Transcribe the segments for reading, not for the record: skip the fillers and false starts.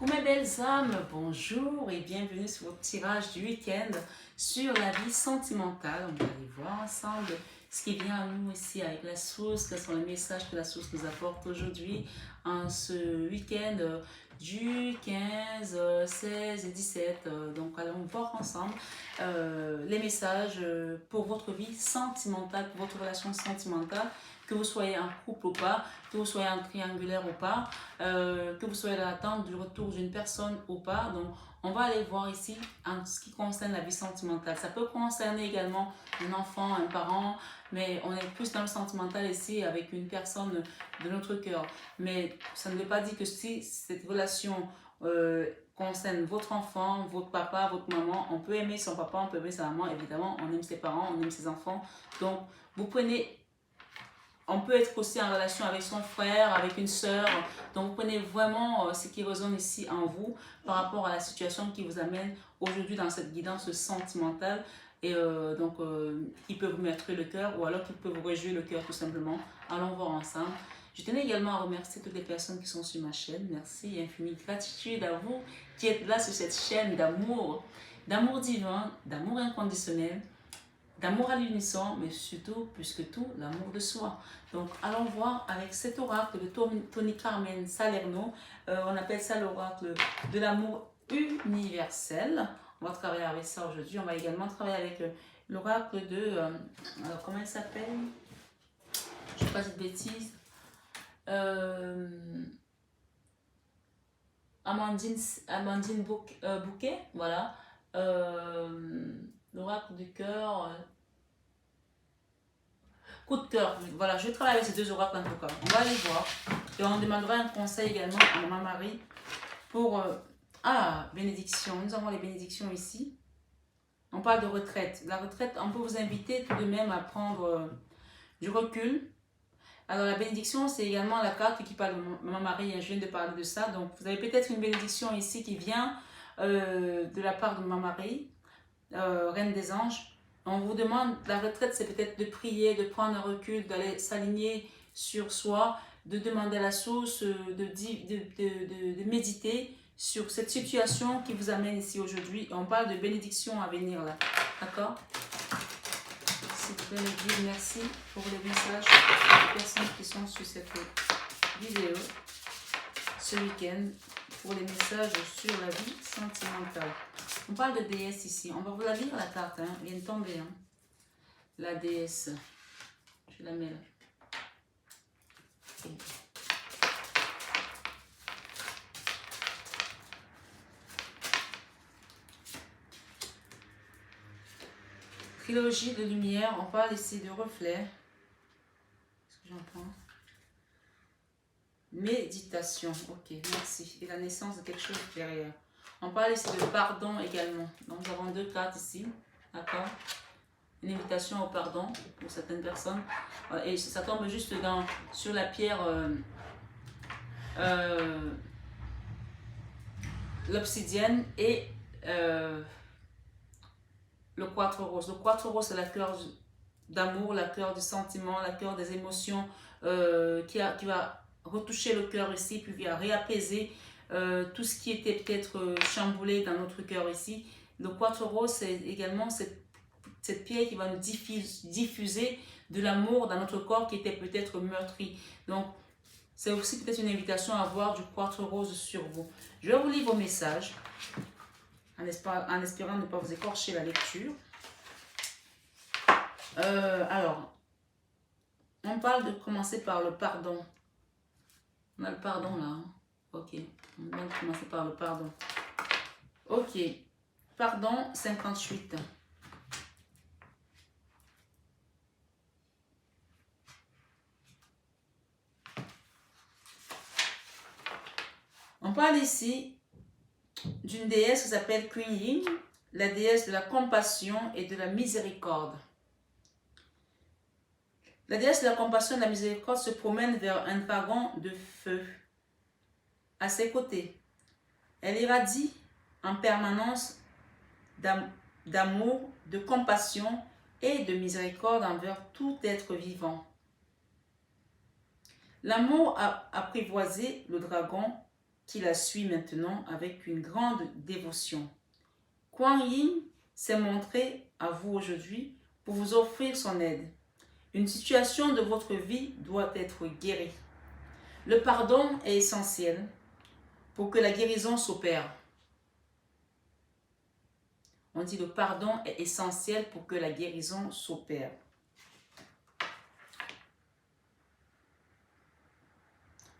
Coucou mes belles âmes, bonjour et bienvenue sur votre tirage du week-end sur la vie sentimentale. On va aller voir ensemble ce qui vient à nous ici avec la source, quels sont les messages que la source nous apporte aujourd'hui en ce week-end du 15, 16 et 17. Donc allons voir ensemble les messages pour votre vie sentimentale, pour votre relation sentimentale, que vous soyez en couple ou pas, que vous soyez en triangulaire ou pas, que vous soyez dans l'attente du retour d'une personne ou pas. Donc, on va aller voir ici en ce qui concerne la vie sentimentale. Ça peut concerner également un enfant, un parent, mais on est plus dans le sentimental ici avec une personne de notre cœur. Mais ça ne veut pas dire que si cette relation concerne votre enfant, votre papa, votre maman, on peut aimer son papa, on peut aimer sa maman, évidemment, on aime ses parents, on aime ses enfants. Donc, vous prenez... On peut être aussi en relation avec son frère, avec une sœur. Donc, vous prenez vraiment ce qui résonne ici en vous par rapport à la situation qui vous amène aujourd'hui dans cette guidance sentimentale et qui peut vous mettre le cœur ou alors qui peut vous réjouir le cœur tout simplement. Allons voir ensemble. Je tenais également à remercier toutes les personnes qui sont sur ma chaîne. Merci, infinie gratitude à vous qui êtes là sur cette chaîne d'amour divin, d'amour inconditionnel, d'amour à l'unisson, mais surtout, plus que tout, l'amour de soi. Donc, allons voir avec cet oracle de Tony Carmen Salerno. On appelle ça l'oracle de l'amour universel. On va travailler avec ça aujourd'hui. On va également travailler avec l'oracle de... alors, comment elle s'appelle? Je ne sais pas si de bêtises. Amandine Bouquet, voilà. L'oracle du cœur... coup de cœur, voilà, je vais travailler avec ces deux oracles en tout cas. On va aller voir. Et on demandera un conseil également à ma Marie pour... bénédiction. Nous avons les bénédictions ici. On parle de retraite. La retraite, on peut vous inviter tout de même à prendre du recul. Alors la bénédiction, c'est également la carte qui parle de ma Marie. Je viens de parler de ça. Donc vous avez peut-être une bénédiction ici qui vient de la part de ma Marie, Reine des Anges. On vous demande, la retraite, c'est peut-être de prier, de prendre un recul, d'aller s'aligner sur soi, de demander à la source, de méditer sur cette situation qui vous amène ici aujourd'hui. On parle de bénédiction à venir là, d'accord? S'il vous plaît, me dire merci pour les messages des personnes qui sont sur cette vidéo ce week-end, pour les messages sur la vie sentimentale. On parle de déesse ici. On va vous la lire la carte. Hein. Elle vient de tomber. Hein. La déesse. Je la mets là. Okay. Trilogie de lumière. On parle ici de reflet. Est-ce que j'en prends? Méditation. Ok, merci. Et la naissance de quelque chose derrière. On parle ici de pardon également. Donc, nous avons deux cartes ici. D'accord? Une invitation au pardon pour certaines personnes. Et ça tombe juste sur la pierre l'obsidienne et le quartz rose. Le quartz rose, c'est la cœur d'amour, la cœur du sentiment, la cœur des émotions qui va retoucher le cœur ici, puis qui va réapaiser tout ce qui était peut-être chamboulé dans notre cœur ici. Le quartz rose, c'est également cette pierre qui va nous diffuser de l'amour dans notre corps qui était peut-être meurtri. Donc, c'est aussi peut-être une invitation à avoir du quartz rose sur vous. Je vais vous lire vos messages en espérant ne pas vous écorcher la lecture. Alors, on parle de commencer par le pardon. On a le pardon là. Hein? Ok, on va commencer par le pardon. Ok, pardon 58. On parle ici d'une déesse qui s'appelle Kuan Yin, la déesse de la compassion et de la miséricorde. La déesse de la compassion et de la miséricorde se promène vers un dragon de feu. À ses côtés, elle irradie en permanence d'amour, de compassion et de miséricorde envers tout être vivant. L'amour a apprivoisé le dragon qui la suit maintenant avec une grande dévotion. Kuan Yin s'est montré à vous aujourd'hui pour vous offrir son aide. Une situation de votre vie doit être guérie. Le pardon est essentiel pour que la guérison s'opère. On dit le pardon est essentiel pour que la guérison s'opère.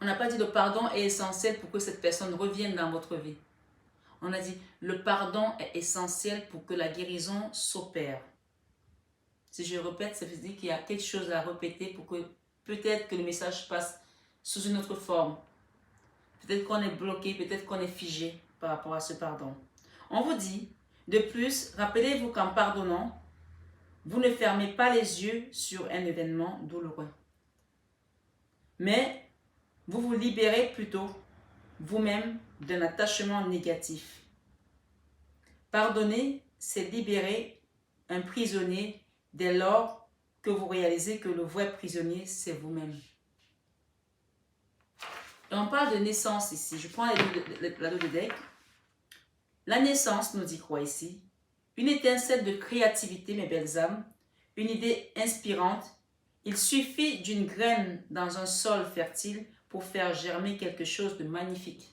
On n'a pas dit le pardon est essentiel pour que cette personne revienne dans votre vie. On a dit le pardon est essentiel pour que la guérison s'opère. Si je répète, ça veut dire qu'il y a quelque chose à répéter pour que peut-être que le message passe sous une autre forme. Peut-être qu'on est bloqué, peut-être qu'on est figé par rapport à ce pardon. On vous dit, de plus, rappelez-vous qu'en pardonnant, vous ne fermez pas les yeux sur un événement douloureux. Mais vous vous libérez plutôt vous-même d'un attachement négatif. Pardonner, c'est libérer un prisonnier dès lors que vous réalisez que le vrai prisonnier, c'est vous-même. Et on parle de naissance ici. Je prends la dos de deck. La naissance nous dit quoi ici? Une étincelle de créativité, mes belles âmes. Une idée inspirante. Il suffit d'une graine dans un sol fertile pour faire germer quelque chose de magnifique.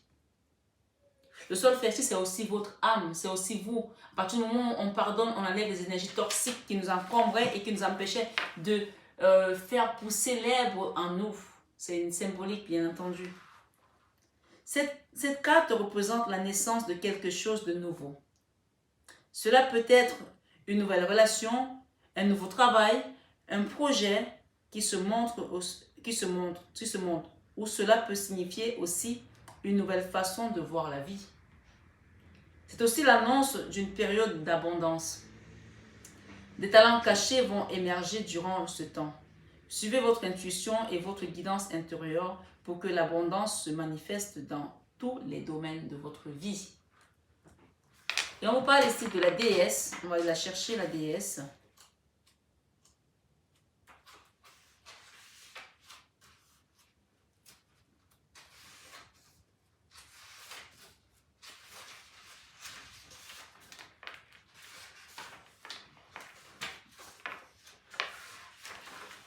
Le sol fertile, c'est aussi votre âme, c'est aussi vous. À partir du moment où on pardonne, on enlève les énergies toxiques qui nous encombraient et qui nous empêchaient de faire pousser l'herbe en nous. C'est une symbolique, bien entendu. Cette carte représente la naissance de quelque chose de nouveau. Cela peut être une nouvelle relation, un nouveau travail, un projet qui se montre, ou cela peut signifier aussi une nouvelle façon de voir la vie. C'est aussi l'annonce d'une période d'abondance. Des talents cachés vont émerger durant ce temps. Suivez votre intuition et votre guidance intérieure pour que l'abondance se manifeste dans tous les domaines de votre vie. Et on vous parle ici de la déesse. On va aller la chercher, la déesse.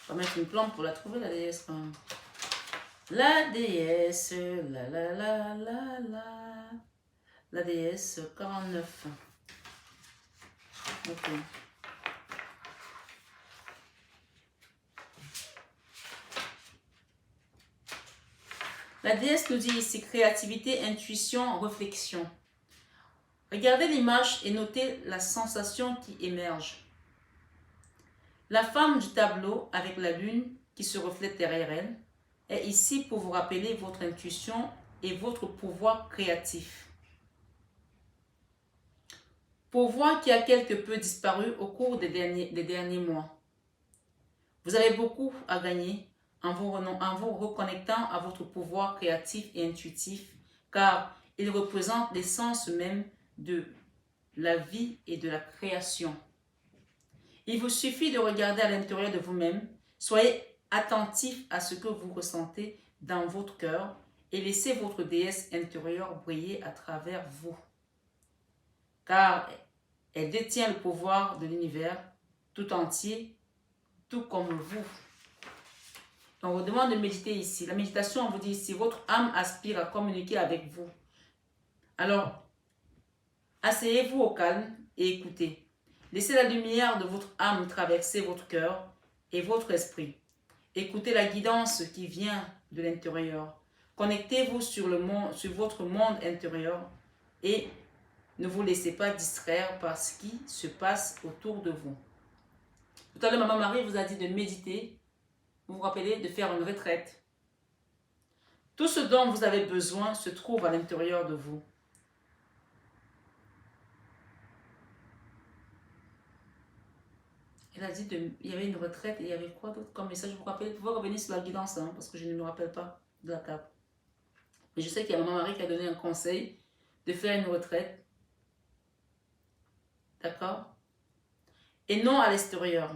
On va mettre une plante pour la trouver, la déesse. La déesse, la déesse 49. Ok. La déesse nous dit ici créativité, intuition, réflexion. Regardez l'image et notez la sensation qui émerge. La femme du tableau avec la lune qui se reflète derrière elle est ici pour vous rappeler votre intuition et votre pouvoir créatif. Pouvoir qui a quelque peu disparu au cours des derniers mois. Vous avez beaucoup à gagner en vous reconnectant à votre pouvoir créatif et intuitif, car il représente l'essence même de la vie et de la création. Il vous suffit de regarder à l'intérieur de vous-même, soyez attentif à ce que vous ressentez dans votre cœur et laissez votre déesse intérieure briller à travers vous. Car elle détient le pouvoir de l'univers tout entier, tout comme vous. On vous demande de méditer ici. La méditation, on vous dit ici, votre âme aspire à communiquer avec vous. Alors, asseyez-vous au calme et écoutez. Laissez la lumière de votre âme traverser votre cœur et votre esprit. Écoutez la guidance qui vient de l'intérieur. Connectez-vous sur votre monde intérieur et ne vous laissez pas distraire par ce qui se passe autour de vous. Tout à l'heure, Maman Marie vous a dit de méditer. Vous vous rappelez de faire une retraite. Tout ce dont vous avez besoin se trouve à l'intérieur de vous. Elle a dit il y avait une retraite et il y avait quoi d'autre comme message? Vous vous rappelez? Vous pouvez revenir sur la guidance parce que je ne me rappelle pas de la carte. Mais je sais qu'il y a Maman Marie qui a donné un conseil de faire une retraite. D'accord? Et non à l'extérieur.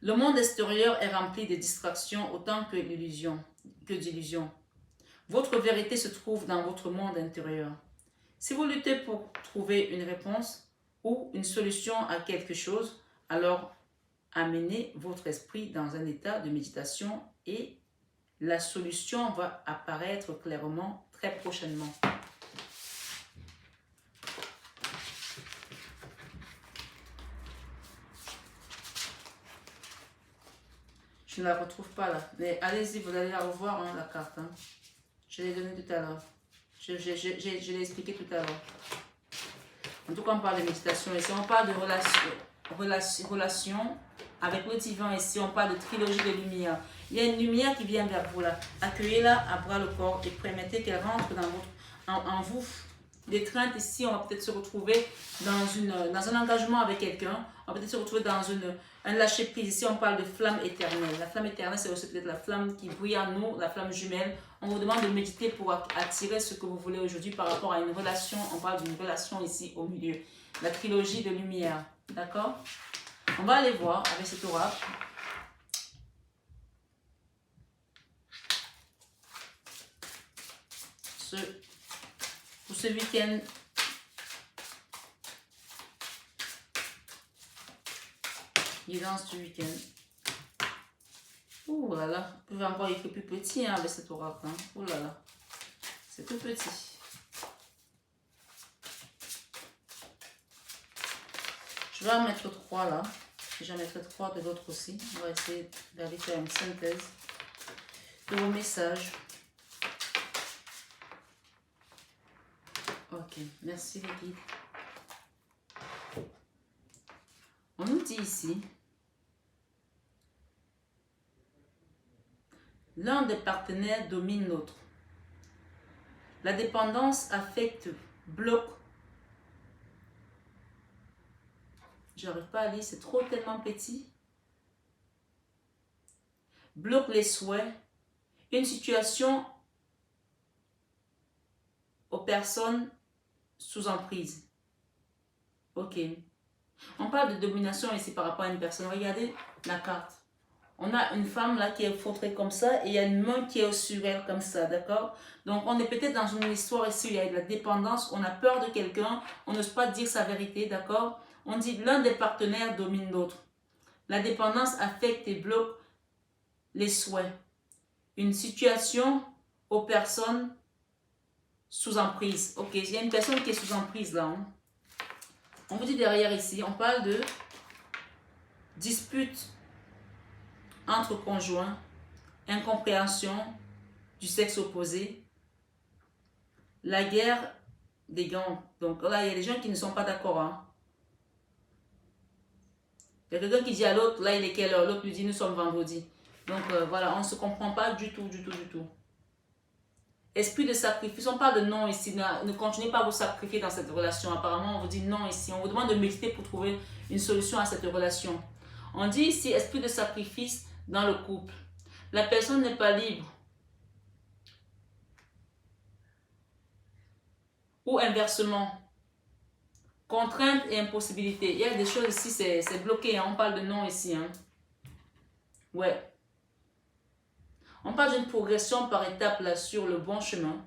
Le monde extérieur est rempli de distractions autant que d'illusions. Votre vérité se trouve dans votre monde intérieur. Si vous luttez pour trouver une réponse ou une solution à quelque chose, alors amenez votre esprit dans un état de méditation et la solution va apparaître clairement très prochainement. Je ne la retrouve pas là. Mais allez-y, vous allez la revoir, hein, la carte. Hein. Je l'ai donnée tout à l'heure. Je l'ai expliqué tout à l'heure. En tout cas, on parle de méditation. Ici, on parle de relation avec le divin. Ici, on parle de trilogie de lumière. Il y a une lumière qui vient vers vous là. Accueillez-la à bras le corps et permettez qu'elle rentre en vous. L'étreinte ici, on va peut-être se retrouver dans un engagement avec quelqu'un. On va peut-être se retrouver dans un lâcher-prise. Ici, on parle de flamme éternelle. La flamme éternelle, c'est aussi peut-être la flamme qui brille en nous, la flamme jumelle. On vous demande de méditer pour attirer ce que vous voulez aujourd'hui par rapport à une relation. On parle d'une relation ici au milieu. La trilogie de lumière. D'accord? On va aller voir avec cet oracle. Pour ce week-end, guidance du week-end. Ouh là là, vous pouvez encore écrire plus petit hein, avec cet oracle. Hein. Ouh là là, c'est tout petit. Je vais en mettre 3 là. J'en mettrai 3 de l'autre aussi. On va essayer d'aller faire une synthèse de vos messages. Ok, merci les guides. On nous dit ici, l'un des partenaires domine l'autre. La dépendance affecte, bloque. J'arrive pas à lire, c'est trop tellement petit. Bloque les souhaits. Une situation aux personnes sous emprise. Ok. On parle de domination ici par rapport à une personne. Regardez la carte. On a une femme là qui est fautrée comme ça et il y a une main qui est sur elle comme ça, d'accord? Donc on est peut-être dans une histoire ici où il y a de la dépendance, on a peur de quelqu'un, on n'ose pas dire sa vérité, d'accord? On dit l'un des partenaires domine l'autre. La dépendance affecte et bloque les souhaits. Une situation aux personnes sous emprise. Ok, il y a une personne qui est sous emprise là. Hein. On vous dit derrière ici, on parle de dispute entre conjoints, incompréhension du sexe opposé, la guerre des gants. Donc là, il y a des gens qui ne sont pas d'accord. Hein. Il y a quelqu'un qui dit à l'autre, là il est quelle heure? L'autre lui dit, nous sommes vendredi. Donc voilà, on ne se comprend pas du tout, du tout, du tout. Esprit de sacrifice, on parle de non ici, ne continuez pas à vous sacrifier dans cette relation. Apparemment, on vous dit non ici, on vous demande de méditer pour trouver une solution à cette relation. On dit ici, esprit de sacrifice dans le couple. La personne n'est pas libre. Ou inversement, contrainte et impossibilité. Il y a des choses ici, c'est bloqué, hein. On parle de non ici. Hein. Ouais. On parle d'une progression par étapes là sur le bon chemin.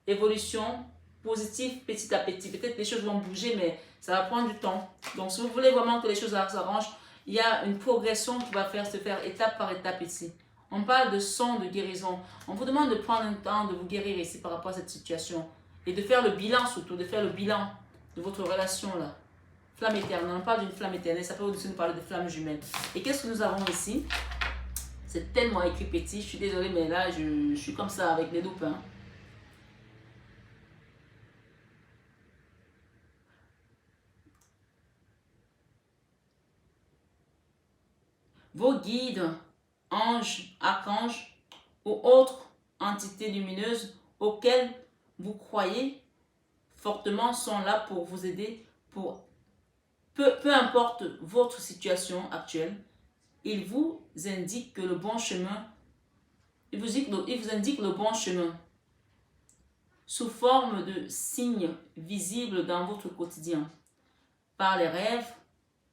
Évolution positive petit à petit. Peut-être les choses vont bouger, mais ça va prendre du temps. Donc, si vous voulez vraiment que les choses s'arrangent, il y a une progression qui va se faire étape par étape ici. On parle de son de guérison. On vous demande de prendre un temps de vous guérir ici par rapport à cette situation. Et de faire le bilan surtout, de faire le bilan de votre relation là. Flamme éternelle. On parle d'une flamme éternelle. Ça peut aussi nous parler de flamme jumelle. Et qu'est-ce que nous avons ici? C'est tellement écrit petit, je suis désolée, mais là, je suis comme ça avec les loupes. Hein. Vos guides, anges, archanges ou autres entités lumineuses auxquelles vous croyez fortement sont là pour vous aider, peu importe votre situation actuelle. Il vous indique que le bon chemin, il vous indique le bon chemin sous forme de signes visibles dans votre quotidien, par les rêves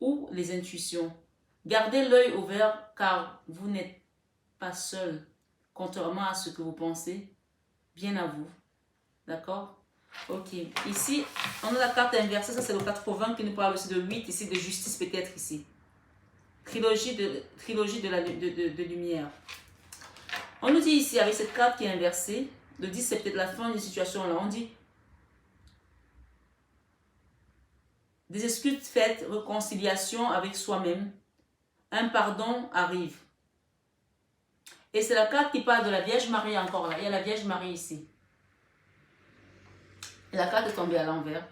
ou les intuitions. Gardez l'œil ouvert car vous n'êtes pas seul, contrairement à ce que vous pensez. bien à vous. D'accord? Ok. Ici, on a la carte inversée. Ça, c'est le 80 qui nous parle aussi de 8, ici, de justice peut-être ici. Trilogie de lumière. On nous dit ici, avec cette carte qui est inversée, le 10, c'est peut-être la fin d'une situation là. On dit des excuses faites, réconciliation avec soi-même. Un pardon arrive. Et c'est la carte qui parle de la Vierge Marie encore là. Il y a la Vierge Marie ici. Et la carte est tombée à l'envers.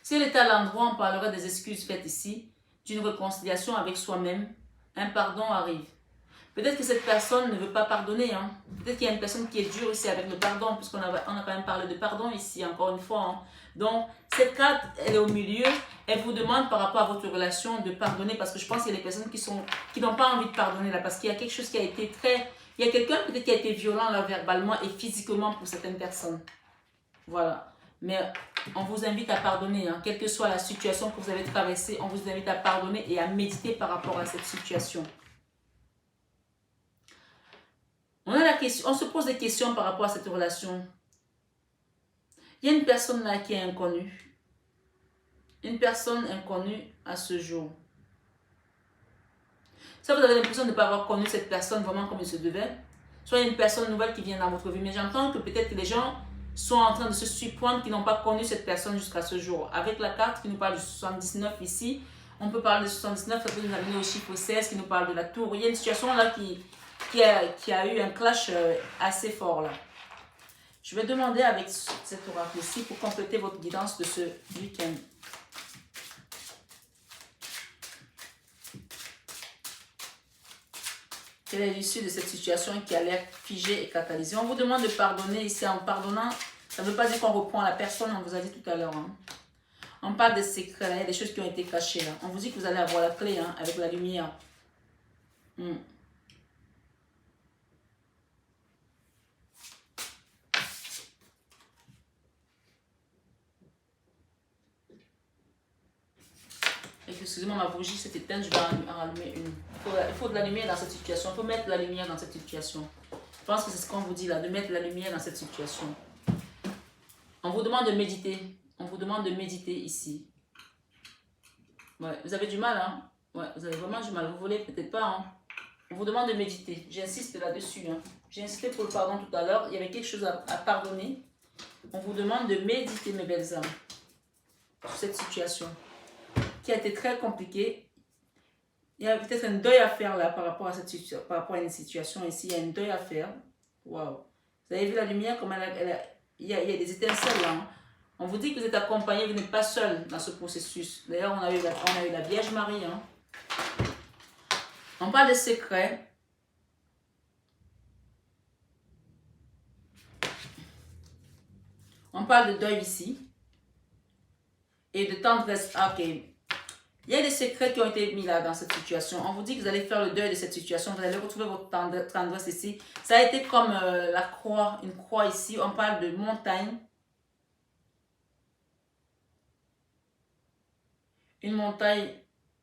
Si elle était à l'endroit, on parlerait des excuses faites ici, d'une réconciliation avec soi-même. Un pardon arrive. Peut-être que cette personne ne veut pas pardonner. Hein. Peut-être qu'il y a une personne qui est dure ici avec le pardon, puisqu'on a quand même parlé de pardon ici, encore une fois. Hein. Donc, cette carte, elle est au milieu. Elle vous demande par rapport à votre relation de pardonner, parce que je pense qu'il y a des personnes qui n'ont pas envie de pardonner là, parce qu'il y a quelque chose qui a été très... Il y a quelqu'un peut-être qui a été violent là, verbalement et physiquement pour certaines personnes. Voilà. Mais on vous invite à pardonner. Hein. Quelle que soit la situation que vous avez traversée, on vous invite à pardonner et à méditer par rapport à cette situation. On se pose des questions par rapport à cette relation. Il y a une personne là qui est inconnue. Une personne inconnue à ce jour. Ça, vous avez l'impression de ne pas avoir connu cette personne vraiment comme il se devait. Soit il y a une personne nouvelle qui vient dans votre vie. Mais j'entends que peut-être que les gens sont en train de se surprendre qui n'ont pas connu cette personne jusqu'à ce jour. Avec la carte qui nous parle du 79 ici, on peut parler de 79, ça peut nous amener au chiffre 16 qui nous parle de la tour. Il y a une situation là qui a eu un clash assez fort là. Je vais demander avec cet oracle ici pour compléter votre guidance de ce week-end. Quelle est l'issue de cette situation qui a l'air figée et catalysée? On vous demande de pardonner ici. En pardonnant, ça ne veut pas dire qu'on reprend la personne, on vous a dit tout à l'heure. Hein. On parle des secrets, il y a des choses qui ont été cachées là. On vous dit que vous allez avoir la clé hein, avec la lumière. Excusez-moi, ma bougie s'est éteinte, je vais en allumer une. Il faut de la lumière dans cette situation. Il faut mettre de la lumière dans cette situation. Je pense que c'est ce qu'on vous dit là, de mettre de la lumière dans cette situation. On vous demande de méditer. On vous demande de méditer ici. Ouais, vous avez du mal, hein? Ouais, vous avez vraiment du mal. Vous voulez peut-être pas, hein? On vous demande de méditer. J'insiste là-dessus, hein. J'ai insisté pour le pardon tout à l'heure. Il y avait quelque chose à pardonner. On vous demande de méditer, mes belles âmes, sur cette situation qui a été très compliquée. Il y a peut-être un deuil à faire là par rapport à cette situation, par rapport à une situation ici. Il y a un deuil à faire. Waouh! Vous avez vu la lumière, comme il y a des étincelles là. Hein. On vous dit que vous êtes accompagné, vous n'êtes pas seul dans ce processus. D'ailleurs, on a eu la Vierge Marie. Hein. On parle de secrets. On parle de deuil ici. Et de tendresse. Ah, ok. Il y a des secrets qui ont été mis là dans cette situation. On vous dit que vous allez faire le deuil de cette situation. Vous allez retrouver votre tendresse ici. Ça a été comme la croix, une croix ici. On parle de montagne. Une montagne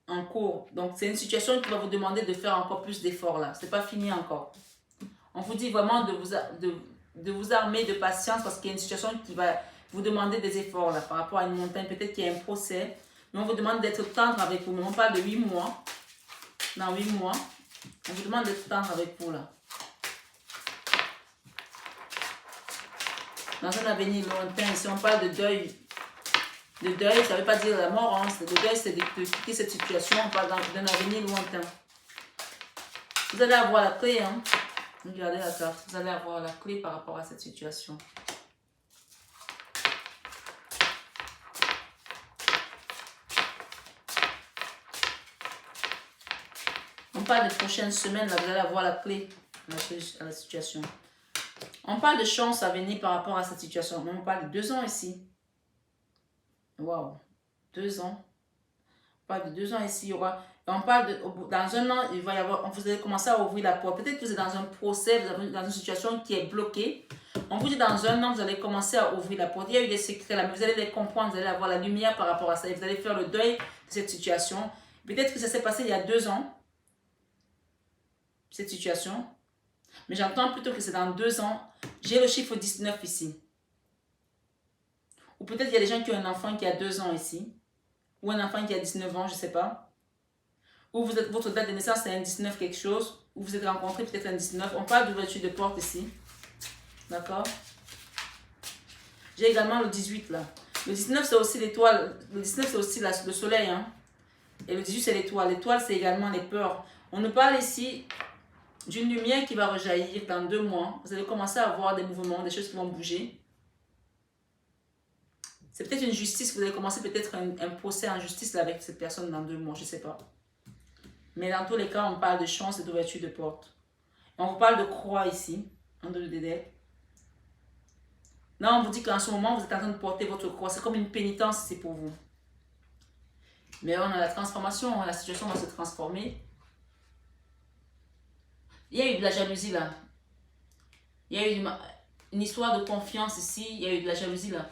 en cours. Donc, c'est une situation qui va vous demander de faire encore plus d'efforts là. Ce n'est pas fini encore. On vous dit vraiment de vous armer de patience parce qu'il y a une situation qui va vous demander des efforts là par rapport à une montagne. Peut-être qu'il y a un procès. Mais on vous demande d'être tendre avec vous. Mais on parle de 8 mois. Dans 8 mois, on vous demande d'être tendre avec vous là. Dans un avenir lointain, ici on parle de deuil. Le deuil, ça ne veut pas dire la mort. Hein. Le deuil, c'est de quitter cette situation. On parle d'un avenir lointain. Vous allez avoir la clé. Hein. Regardez la carte. Vous allez avoir la clé par rapport à cette situation. On parle des prochaines semaines. Là, vous allez avoir la clé à la situation. On parle de chance à venir par rapport à cette situation. Mais on parle de 2 ans ici. Waouh, 2 ans. On parle de 2 ans ici. Il y aura, on parle de, dans 1 an, il va y avoir, vous allez commencer à ouvrir la porte. Peut-être que vous êtes dans un procès, vous êtes dans une situation qui est bloquée. On vous dit dans 1 an, vous allez commencer à ouvrir la porte. Il y a eu des secrets là, mais vous allez les comprendre, vous allez avoir la lumière par rapport à ça. Et vous allez faire le deuil de cette situation. Peut-être que ça s'est passé il y a 2 ans, cette situation. Mais j'entends plutôt que c'est dans 2 ans. J'ai le chiffre 19 ici. Ou peut-être il y a des gens qui ont un enfant qui a 2 ans ici. Ou un enfant qui a 19 ans, je ne sais pas. Ou vous êtes, votre date de naissance c'est un 19 quelque chose. Ou vous êtes rencontré peut-être un 19. On parle d'ouverture de porte ici. D'accord? J'ai également le 18 là. Le 19 c'est aussi l'étoile. Le 19 c'est aussi le soleil. Hein? Et le 18 c'est l'étoile. L'étoile c'est également les peurs. On nous parle ici d'une lumière qui va rejaillir dans 2 mois. Vous allez commencer à voir des mouvements, des choses qui vont bouger. C'est peut-être une justice. Vous allez commencer peut-être un procès en justice là, avec cette personne dans 2 mois. Je ne sais pas. Mais dans tous les cas, on parle de chance et d'ouverture de porte. On vous parle de croix ici, en deux de deck. Là, on vous dit qu'en ce moment, vous êtes en train de porter votre croix. C'est comme une pénitence, c'est pour vous. Mais on a la transformation, la situation va se transformer. Il y a eu de la jalousie là. Il y a eu une histoire de confiance ici. Il y a eu de la jalousie là.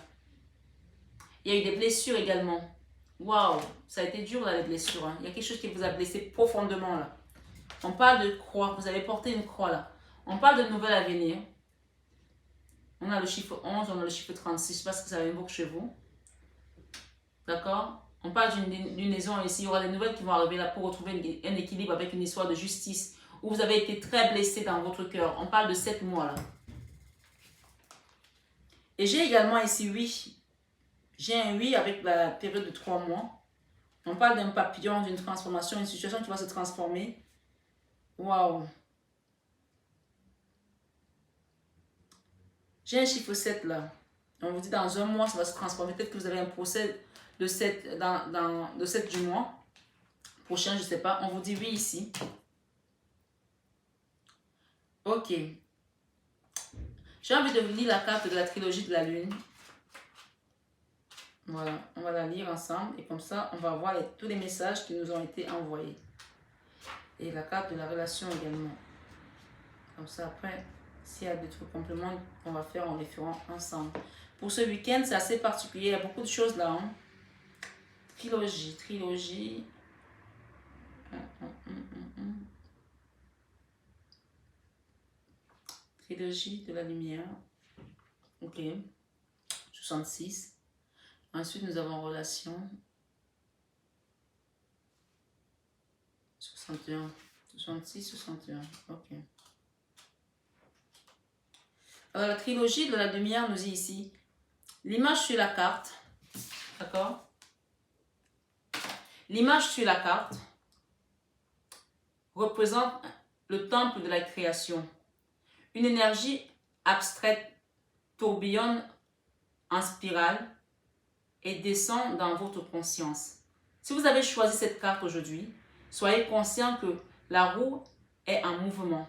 Il y a eu des blessures également. Waouh, ça a été dur là les blessures. Hein. Il y a quelque chose qui vous a blessé profondément là. On parle de croix. Vous avez porté une croix là. On parle de nouvelles à venir. On a le chiffre 11, on a le chiffre 36. Je ne sais pas ce que ça invoque chez vous. D'accord? On parle d'une liaison ici. Il y aura des nouvelles qui vont arriver là pour retrouver un équilibre avec une histoire de justice où vous avez été très blessé dans votre cœur. On parle de 7 mois là. Et j'ai également ici 8. J'ai un 8 avec la période de 3 mois. On parle d'un papillon, d'une transformation, une situation qui va se transformer. Waouh! J'ai un chiffre 7 là. On vous dit dans 1 mois, ça va se transformer. Peut-être que vous avez un procès de 7, le 7 du mois prochain, je ne sais pas. On vous dit oui ici. Ok. J'ai envie de lire la carte de la trilogie de la lune. Voilà, on va la lire ensemble. Et comme ça, on va voir tous les messages qui nous ont été envoyés. Et la carte de la relation également. Comme ça, après, s'il y a d'autres compléments qu'on va faire, on les fera ensemble. Pour ce week-end, c'est assez particulier. Il y a beaucoup de choses là. Hein. Trilogie. Trilogie de la lumière. Ok. 66. Ensuite, nous avons relation. 61. 66, 61. Ok. Alors, la trilogie de la lumière nous dit ici. L'image sur la carte. D'accord? L'image sur la carte représente le temple de la création. Une énergie abstraite tourbillonne en spirale et descend dans votre conscience. Si vous avez choisi cette carte aujourd'hui, soyez conscient que la roue est en mouvement.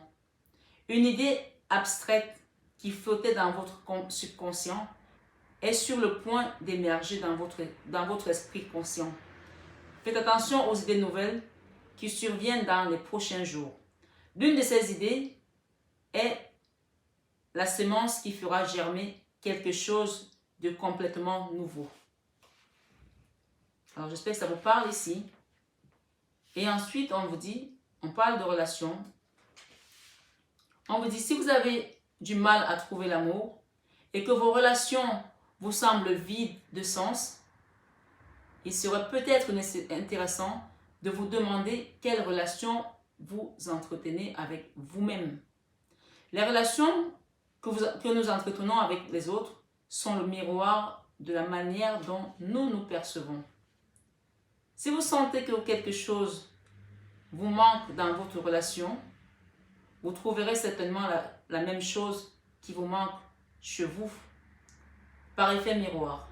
Une idée abstraite qui flottait dans votre subconscient est sur le point d'émerger dans votre esprit conscient. Faites attention aux idées nouvelles qui surviennent dans les prochains jours. L'une de ces idées est la semence qui fera germer quelque chose de complètement nouveau. Alors j'espère que ça vous parle ici. Et ensuite, on vous dit, on parle de relation. On vous dit, si vous avez du mal à trouver l'amour et que vos relations vous semblent vides de sens, il serait peut-être intéressant de vous demander quelle relation vous entretenez avec vous-même. Les relations que nous entretenons avec les autres sont le miroir de la manière dont nous nous percevons. Si vous sentez que quelque chose vous manque dans votre relation, vous trouverez certainement la même chose qui vous manque chez vous, par effet miroir.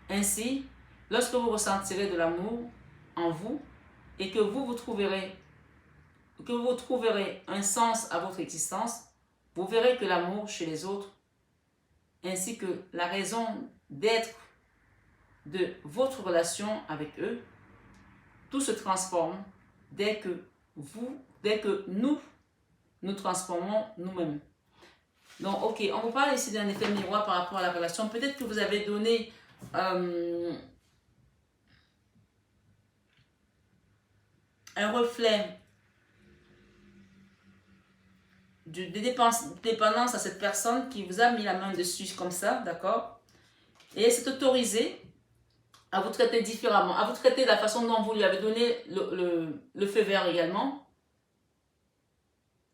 Ainsi, lorsque vous ressentirez de l'amour en vous et que vous trouverez un sens à votre existence, vous verrez que l'amour chez les autres, ainsi que la raison d'être de votre relation avec eux, tout se transforme dès que nous transformons nous-mêmes. Donc, ok, on vous parle ici d'un effet miroir par rapport à la relation. Peut-être que vous avez donné un reflet dépendance à cette personne qui vous a mis la main dessus comme ça, d'accord? Et elle s'est autorisée à vous traiter différemment, à vous traiter de la façon dont vous lui avez donné le feu vert également.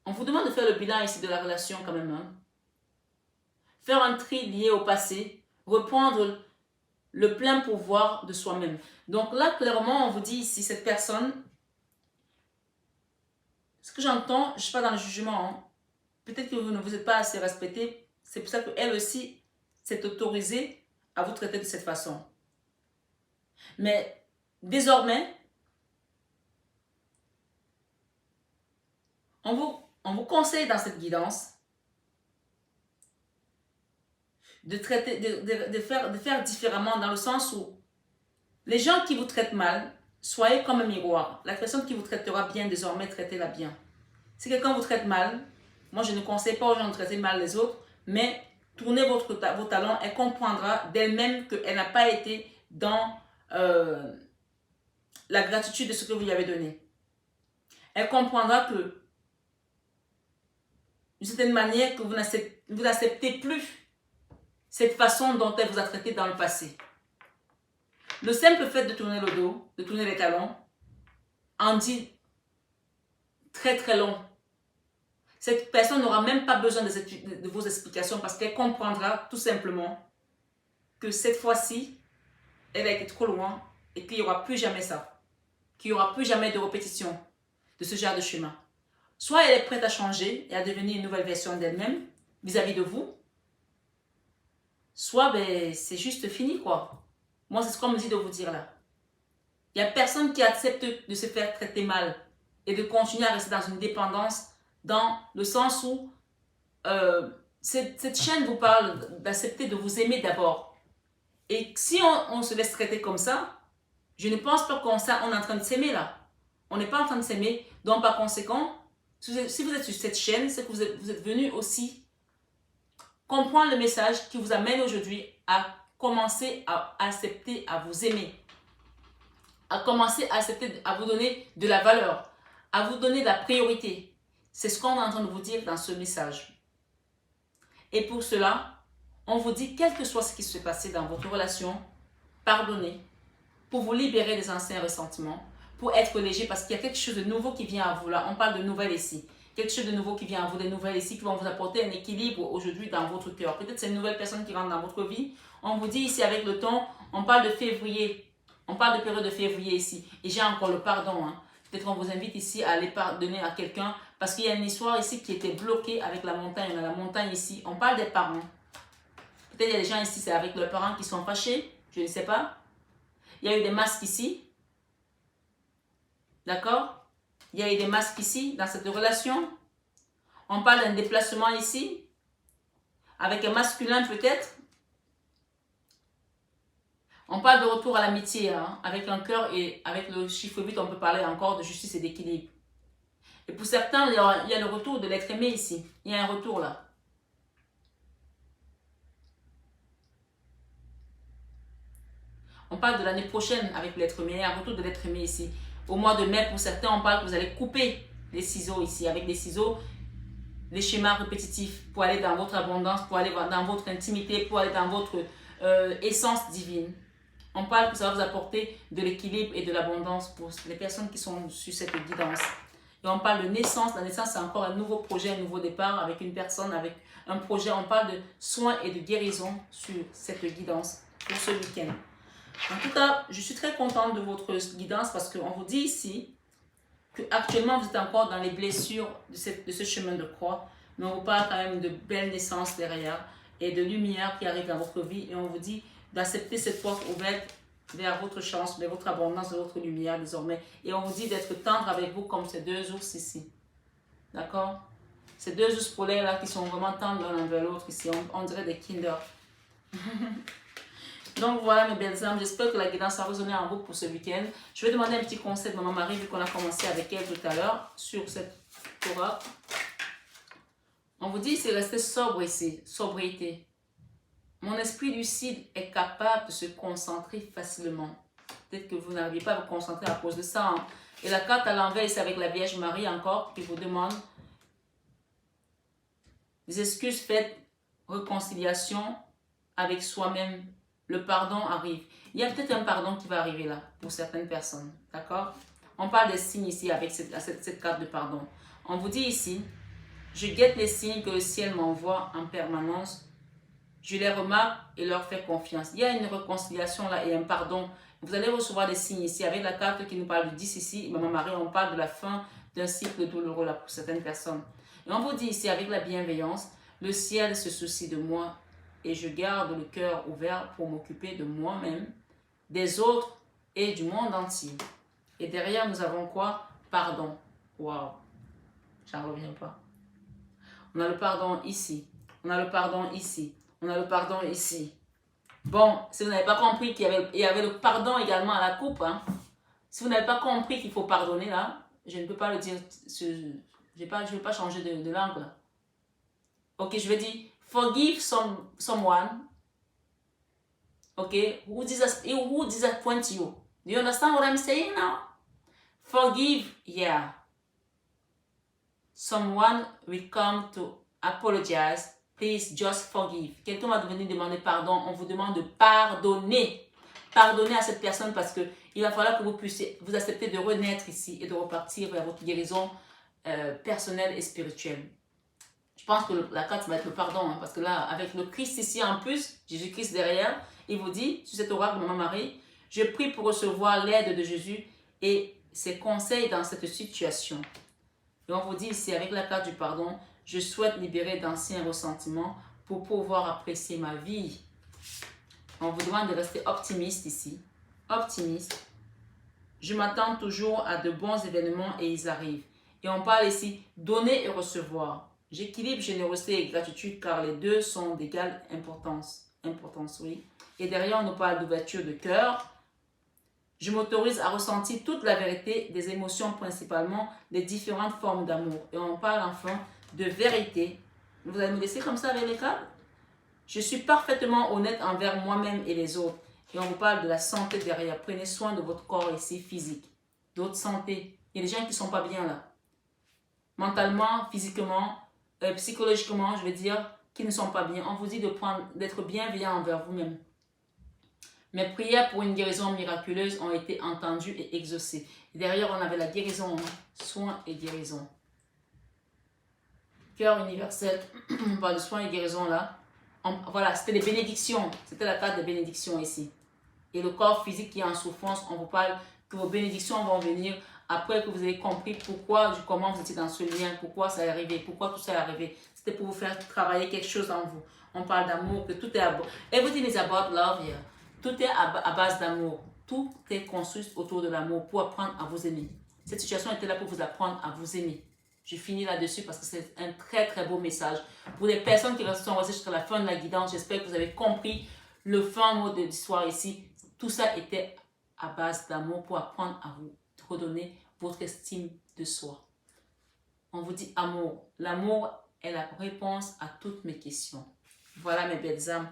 On vous demande de faire le bilan ici de la relation quand même. Hein. Faire un tri lié au passé, reprendre le plein pouvoir de soi-même. Donc là, clairement, on vous dit ici, cette personne, ce que j'entends, je ne suis pas dans le jugement, hein. Peut-être que vous ne vous êtes pas assez respecté, c'est pour ça qu'elle aussi s'est autorisée à vous traiter de cette façon. Mais désormais, on vous conseille dans cette guidance de faire différemment dans le sens où les gens qui vous traitent mal, soyez comme un miroir. La personne qui vous traitera bien désormais, traitez-la bien. Si quelqu'un vous traite mal, moi je ne conseille pas aux gens de traiter mal les autres, mais tournez vos talons, elle comprendra d'elle-même qu'elle n'a pas été dans la gratitude de ce que vous lui avez donné. Elle comprendra que d'une certaine manière que vous n'acceptez plus cette façon dont elle vous a traité dans le passé. Le simple fait de tourner le dos, de tourner les talons, en dit très très long. Cette personne n'aura même pas besoin de vos explications parce qu'elle comprendra tout simplement que cette fois-ci, elle a été trop loin et qu'il n'y aura plus jamais ça. Qu'il n'y aura plus jamais de répétition de ce genre de chemin. Soit elle est prête à changer et à devenir une nouvelle version d'elle-même vis-à-vis de vous, soit ben, c'est juste fini quoi. Moi, c'est ce qu'on me dit de vous dire là. Il n'y a personne qui accepte de se faire traiter mal et de continuer à rester dans une dépendance dans le sens où cette chaîne vous parle d'accepter de vous aimer d'abord. Et si on se laisse traiter comme ça, je ne pense pas qu'on est en train de s'aimer là. On n'est pas en train de s'aimer. Donc par conséquent, si vous êtes sur cette chaîne, c'est que vous êtes venu aussi comprendre le message qui vous amène aujourd'hui à commencer à accepter, à vous aimer. À commencer à accepter, à vous donner de la valeur, à vous donner de la priorité. C'est ce qu'on est en train de vous dire dans ce message. Et pour cela, on vous dit, quel que soit ce qui se passe dans votre relation, pardonnez, pour vous libérer des anciens ressentiments, pour être léger, parce qu'il y a quelque chose de nouveau qui vient à vous là. On parle de nouvelles ici. Quelque chose de nouveau qui vient à vous, des nouvelles ici qui vont vous apporter un équilibre aujourd'hui dans votre cœur. Peut-être c'est une nouvelle personne qui rentre dans votre vie. On vous dit ici avec le temps, on parle de février. On parle de période de février ici. Et j'ai encore le pardon. Hein. Peut-être qu'on vous invite ici à aller pardonner à quelqu'un. Parce qu'il y a une histoire ici qui était bloquée avec la montagne. On a la montagne ici. On parle des parents. Peut-être il y a des gens ici, c'est avec leurs parents qui sont fâchés. Je ne sais pas. Il y a eu des masques ici. D'accord? Il y a eu des masques ici, dans cette relation. On parle d'un déplacement ici. Avec un masculin peut-être. On parle de retour à l'amitié, hein, avec un cœur et avec le chiffre 8, on peut parler encore de justice et d'équilibre. Et pour certains, il y a le retour de l'être aimé ici. Il y a un retour là. On parle de l'année prochaine avec l'être aimé. Il y a un retour de l'être aimé ici. Au mois de mai, pour certains, on parle que vous allez couper les ciseaux ici. Avec des ciseaux, les schémas répétitifs pour aller dans votre abondance, pour aller dans votre intimité, pour aller dans votre essence divine. On parle que ça va vous apporter de l'équilibre et de l'abondance pour les personnes qui sont sur cette guidance. Et on parle de naissance. La naissance, c'est encore un nouveau projet, un nouveau départ avec une personne, avec un projet. On parle de soins et de guérison sur cette guidance pour ce week-end. En tout cas, je suis très contente de votre guidance parce qu'on vous dit ici qu'actuellement, vous êtes encore dans les blessures de ce chemin de croix. Mais on vous parle quand même de belles naissances derrière et de lumière qui arrive dans votre vie. Et on vous dit d'accepter cette porte ouverte vers votre chance, vers votre abondance, vers votre lumière désormais. Et on vous dit d'être tendre avec vous comme ces deux ours ici. D'accord? Ces deux ours polaires là qui sont vraiment tendres l'un envers l'autre ici. On dirait des Kinder. Donc voilà mes belles âmes, j'espère que la guidance a résonné en vous pour ce week-end. Je vais demander un petit conseil de Maman Marie vu qu'on a commencé avec elle tout à l'heure sur cette Torah. On vous dit c'est rester sobre ici, sobriété. Mon esprit lucide est capable de se concentrer facilement. Peut-être que vous n'arrivez pas à vous concentrer à cause de ça. Hein. Et la carte à l'envers, c'est avec la Vierge Marie encore qui vous demande Les excuses faites, réconciliation avec soi-même. Le pardon arrive. Il y a peut-être un pardon qui va arriver là pour certaines personnes. D'accord? On parle des signes ici avec cette carte de pardon. On vous dit ici, je guette les signes que le ciel m'envoie en permanence. Je les remarque et leur fais confiance. Il y a une réconciliation là et un pardon. Vous allez recevoir des signes ici. Avec la carte qui nous parle du 10 ici, Maman Marie, on parle de la fin d'un cycle douloureux là pour certaines personnes. Et on vous dit ici, avec la bienveillance, le ciel se soucie de moi et je garde le cœur ouvert pour m'occuper de moi-même, des autres et du monde entier. Et derrière, nous avons quoi? Pardon. Waouh, j'en reviens pas. On a le pardon ici. On a le pardon ici. On a le pardon ici. Bon, si vous n'avez pas compris qu'il y avait le pardon également à la coupe, hein. Si vous n'avez pas compris qu'il faut pardonner là, je ne peux pas le dire. Je ne vais pas changer de langue là. Ok, je vais dire forgive someone. Ok, who disappoint you. Do you understand what I'm saying now? Forgive, yeah. Someone will come to apologize. Please just forgive. Quelqu'un va venir demander pardon. On vous demande de pardonner. Pardonnez à cette personne parce que il va falloir que vous puissiez vous accepter de renaître ici et de repartir vers votre guérison personnelle et spirituelle. Je pense que la carte va être le pardon, hein, parce que là, avec le Christ ici en plus, Jésus-Christ derrière, il vous dit, sur cet oracle de Maman Marie, je prie pour recevoir l'aide de Jésus et ses conseils dans cette situation. Et on vous dit ici, avec la carte du pardon, je souhaite libérer d'anciens ressentiments pour pouvoir apprécier ma vie. On vous demande de rester optimiste ici. Optimiste. Je m'attends toujours à de bons événements et ils arrivent. Et on parle ici, donner et recevoir. J'équilibre générosité et gratitude car les deux sont d'égale importance. Oui. Et derrière, on nous parle d'ouverture de cœur. Je m'autorise à ressentir toute la vérité des émotions, principalement les différentes formes d'amour. Et on parle enfin de vérité. Vous allez me laisser comme ça avec les cartes? Je suis parfaitement honnête envers moi-même et les autres. Et on vous parle de la santé derrière. Prenez soin de votre corps ici, physique. D'autres santé. Il y a des gens qui ne sont pas bien là. Mentalement, physiquement, psychologiquement, je veux dire, qui ne sont pas bien. On vous dit d'être bienveillant envers vous-même. Mes prières pour une guérison miraculeuse ont été entendues et exaucées. Et derrière, on avait la guérison, soins et guérison. Cœur universel, on parle de soins et guérison là. Voilà, c'était les bénédictions. C'était la carte des bénédictions ici. Et le corps physique qui est en souffrance, on vous parle que vos bénédictions vont venir après que vous avez compris pourquoi, comment vous étiez dans ce lien, pourquoi ça est arrivé, pourquoi tout ça est arrivé. C'était pour vous faire travailler quelque chose en vous. On parle d'amour, que tout est à... Everything is about love here. Tout est à base d'amour. Tout est construit autour de l'amour pour apprendre à vous aimer. Cette situation était là pour vous apprendre à vous aimer. Je finis là-dessus parce que c'est un très très beau message. Pour les personnes qui sont restées jusqu'à la fin de la guidance, j'espère que vous avez compris le fin mot de l'histoire ici. Tout ça était à base d'amour pour apprendre à vous redonner votre estime de soi. On vous dit amour. L'amour est la réponse à toutes mes questions. Voilà mes belles âmes.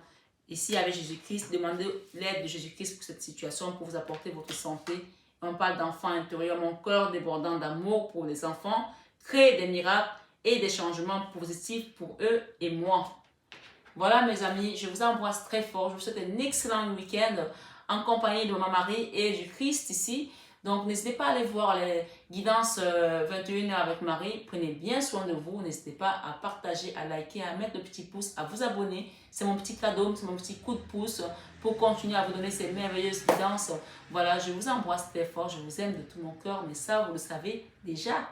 Ici avec Jésus-Christ, demandez l'aide de Jésus-Christ pour cette situation, pour vous apporter votre santé. On parle d'enfants intérieurs, mon cœur débordant d'amour pour les enfants, créer des miracles et des changements positifs pour eux et moi. Voilà mes amis, je vous embrasse très fort. Je vous souhaite un excellent week-end en compagnie de Maman Marie et du Christ ici. Donc n'hésitez pas à aller voir les guidances 21h avec Marie. Prenez bien soin de vous. N'hésitez pas à partager, à liker, à mettre le petit pouce, à vous abonner. C'est mon petit cadeau, c'est mon petit coup de pouce pour continuer à vous donner ces merveilleuses guidances. Voilà, je vous embrasse très fort. Je vous aime de tout mon cœur, mais ça, vous le savez déjà.